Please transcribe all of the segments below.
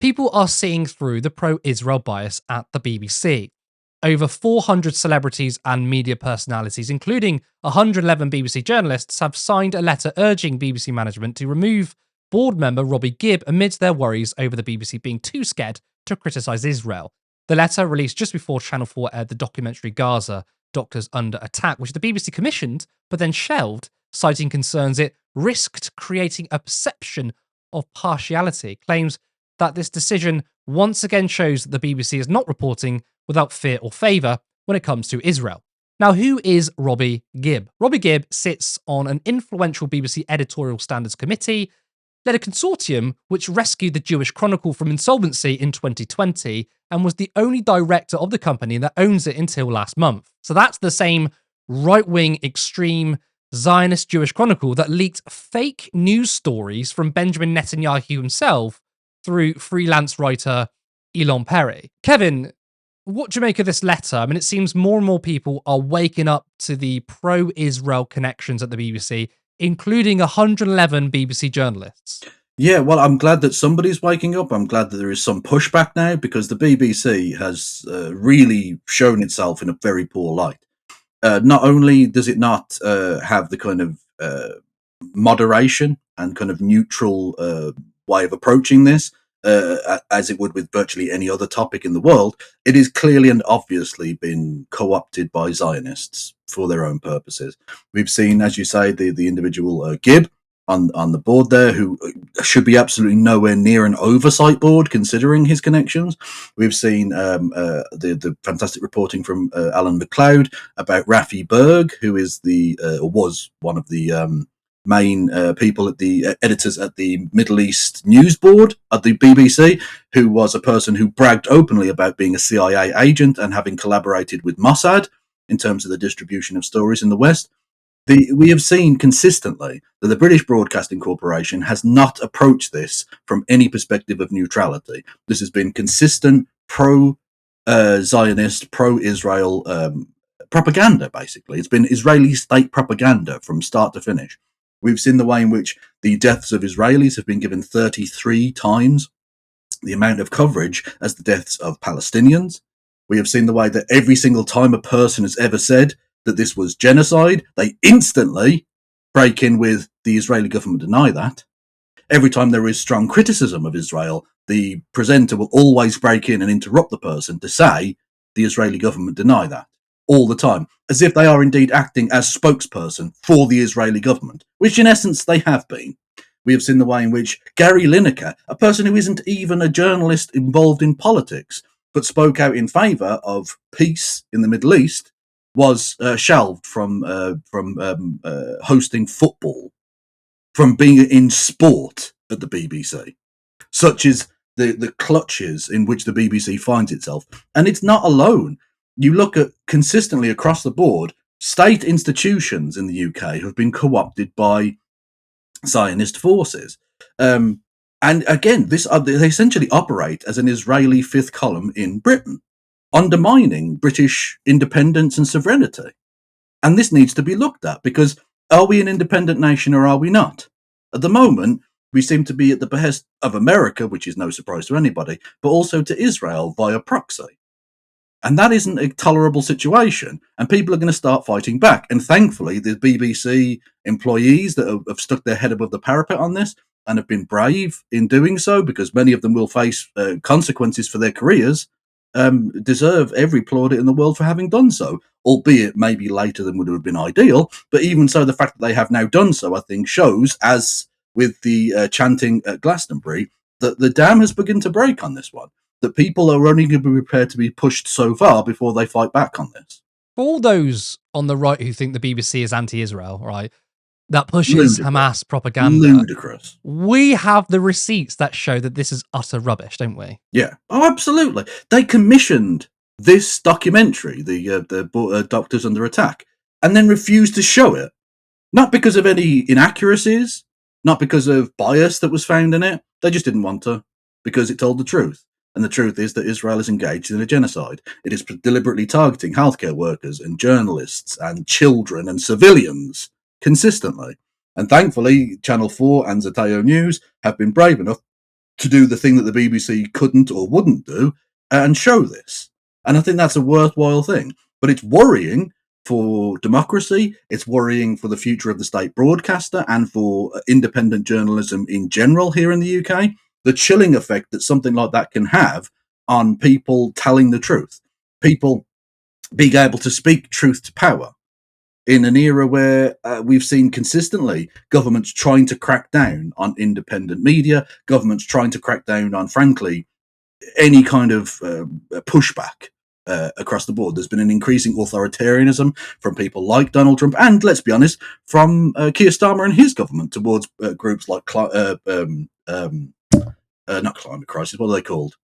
People are seeing through the pro-Israel bias at the BBC. Over 400 celebrities and media personalities, including 111 BBC journalists, have signed a letter urging BBC management to remove board member Robbie Gibb amidst their worries over the BBC being too scared to criticise Israel. The letter, released just before Channel 4 aired the documentary Gaza, Doctors Under Attack, which the BBC commissioned but then shelved, citing concerns it risked creating a perception of partiality, claims that this decision once again shows that the BBC is not reporting without fear or favour when it comes to Israel. Now, who is Robbie Gibb? Robbie Gibb sits on an influential BBC editorial standards committee, led a consortium which rescued the Jewish Chronicle from insolvency in 2020, and was the only director of the company that owns it until last month. So that's the same right-wing, extreme Zionist Jewish Chronicle that leaked fake news stories from Benjamin Netanyahu himself through freelance writer Elon Perry. Kevin, what do you make of this letter? I mean, it seems more and more people are waking up to the pro-Israel connections at the BBC, including 111 BBC journalists. Yeah, well, I'm glad that somebody's waking up. I'm glad that there is some pushback now, because the BBC has really shown itself in a very poor light. Not only does it not have the kind of moderation and kind of neutral way of approaching this, as it would with virtually any other topic in the world, it is clearly and obviously been co-opted by Zionists for their own purposes. We've seen, as you say, the individual Gibb on the board there, who should be absolutely nowhere near an oversight board considering his connections. We've seen the fantastic reporting from Alan McLeod about Rafi Berg, who is was one of the main people at the editors at the Middle East News Board at the BBC, who was a person who bragged openly about being a CIA agent and having collaborated with Mossad in terms of the distribution of stories in the West. We have seen consistently that the British Broadcasting Corporation has not approached this from any perspective of neutrality. This has been consistent pro-Zionist, pro-Israel propaganda, basically. It's been Israeli state propaganda from start to finish. We've seen the way in which the deaths of Israelis have been given 33 times the amount of coverage as the deaths of Palestinians. We have seen the way that every single time a person has ever said that this was genocide, they instantly break in with the Israeli government deny that. Every time there is strong criticism of Israel, the presenter will always break in and interrupt the person to say the Israeli government deny that. All the time, as if they are indeed acting as spokesperson for the Israeli government, which in essence they have been. We have seen the way in which Gary Lineker, a person who isn't even a journalist involved in politics, but spoke out in favour of peace in the Middle East, was shelved from hosting football, from being in sport at the BBC. Such is the clutches in which the BBC finds itself. And it's not alone. You look at consistently across the board, state institutions in the UK have been co-opted by Zionist forces. And again, they essentially operate as an Israeli fifth column in Britain, undermining British independence and sovereignty. And this needs to be looked at, because are we an independent nation or are we not? At the moment, we seem to be at the behest of America, which is no surprise to anybody, but also to Israel via proxy. And that isn't a tolerable situation, and people are going to start fighting back. And thankfully, the BBC employees that have stuck their head above the parapet on this and have been brave in doing so, because many of them will face consequences for their careers, deserve every plaudit in the world for having done so, albeit maybe later than would have been ideal. But even so, the fact that they have now done so, I think, shows, as with the chanting at Glastonbury, that the dam has begun to break on this one, that people are only going to be prepared to be pushed so far before they fight back on this. For all those on the right who think the BBC is anti-Israel, right, that pushes Hamas propaganda. Ludicrous. We have the receipts that show that this is utter rubbish, don't we? Yeah. Oh, absolutely. They commissioned this documentary, the Doctors Under Attack, and then refused to show it. Not because of any inaccuracies, not because of bias that was found in it. They just didn't want to, because it told the truth. And the truth is that Israel is engaged in a genocide. It is deliberately targeting healthcare workers and journalists and children and civilians consistently. And thankfully, Channel 4 and Zateo News have been brave enough to do the thing that the BBC couldn't or wouldn't do and show this. And I think that's a worthwhile thing. But it's worrying for democracy, it's worrying for the future of the state broadcaster and for independent journalism in general here in the UK. The chilling effect that something like that can have on people telling the truth, people being able to speak truth to power in an era where we've seen consistently governments trying to crack down on independent media, governments trying to crack down on, frankly, any kind of pushback across the board. There's been an increasing authoritarianism from people like Donald Trump and, let's be honest, from Keir Starmer and his government towards groups like not Climate Crisis, what are they called?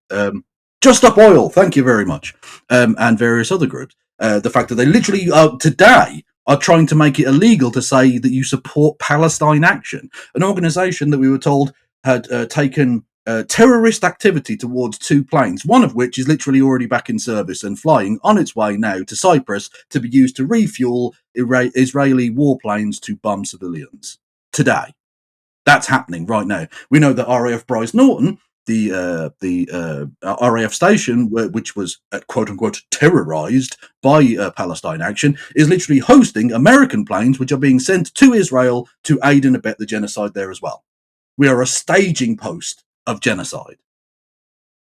Just Stop Oil, thank you very much, and various other groups. The fact that they literally today are trying to make it illegal to say that you support Palestine Action, an organisation that we were told had taken terrorist activity towards 2 planes, one of which is literally already back in service and flying on its way now to Cyprus to be used to refuel Israeli warplanes to bomb civilians today. That's happening right now. We know that RAF Bryce Norton, the RAF station, which was quote unquote terrorized by Palestine Action, is literally hosting American planes which are being sent to Israel to aid and abet the genocide there as well. We are a staging post of genocide.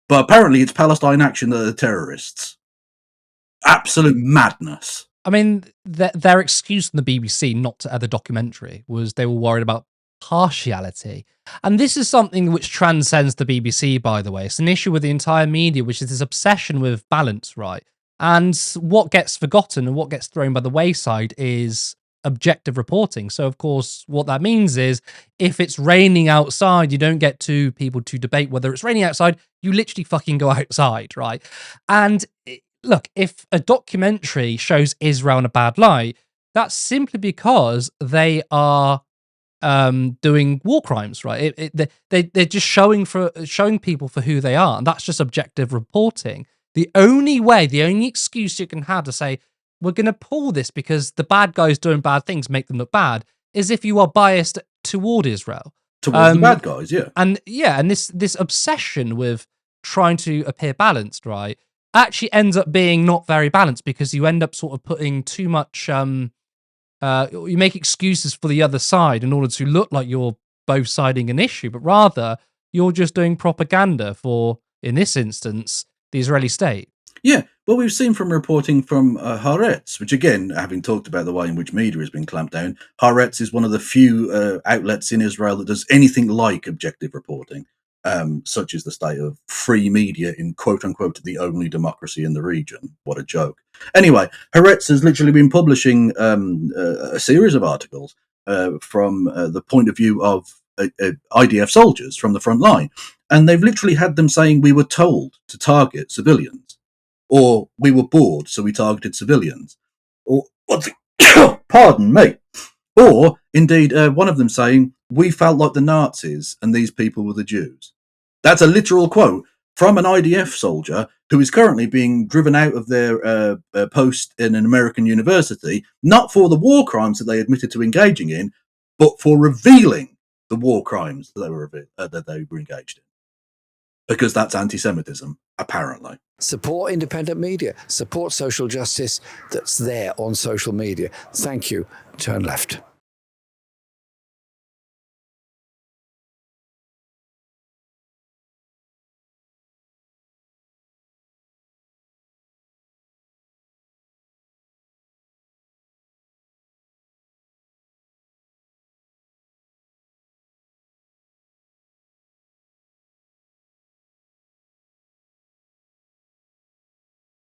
But apparently it's Palestine Action that are the terrorists. Absolute madness. I mean, their excuse from the BBC not to add the documentary was they were worried about partiality. And this is something which transcends the BBC, by the way. It's an issue with the entire media, which is this obsession with balance, right? And what gets forgotten and what gets thrown by the wayside is objective reporting. So, of course, what that means is if it's raining outside, you don't get two people to debate whether it's raining outside. You literally fucking go outside, right? And look, if a documentary shows Israel in a bad light, that's simply because they are doing war crimes, right? They're just showing people for who they are, and that's just objective reporting. The only excuse you can have to say we're going to pull this because the bad guys doing bad things make them look bad is if you are biased toward Israel, towards the bad guys, yeah, and this obsession with trying to appear balanced, right, actually ends up being not very balanced because you end up sort of putting too much. You make excuses for the other side in order to look like you're both siding an issue, but rather you're just doing propaganda for, in this instance, the Israeli state. Yeah, well, we've seen from reporting from Haaretz, which again, having talked about the way in which media has been clamped down, Haaretz is one of the few outlets in Israel that does anything like objective reporting, such as the state of free media in quote-unquote the only democracy in the region. What a joke. Anyway, Haaretz has literally been publishing a series of articles from the point of view of IDF soldiers from the front line, and they've literally had them saying we were told to target civilians, or we were bored so we targeted civilians, or pardon me, or indeed one of them saying we felt like the Nazis and these people were the Jews. That's a literal quote from an IDF soldier who is currently being driven out of their post in an American university, not for the war crimes that they admitted to engaging in, but for revealing the war crimes that they were engaged in. Because that's anti-Semitism, apparently. Support independent media. Support social justice that's there on social media. Thank you. Turn left.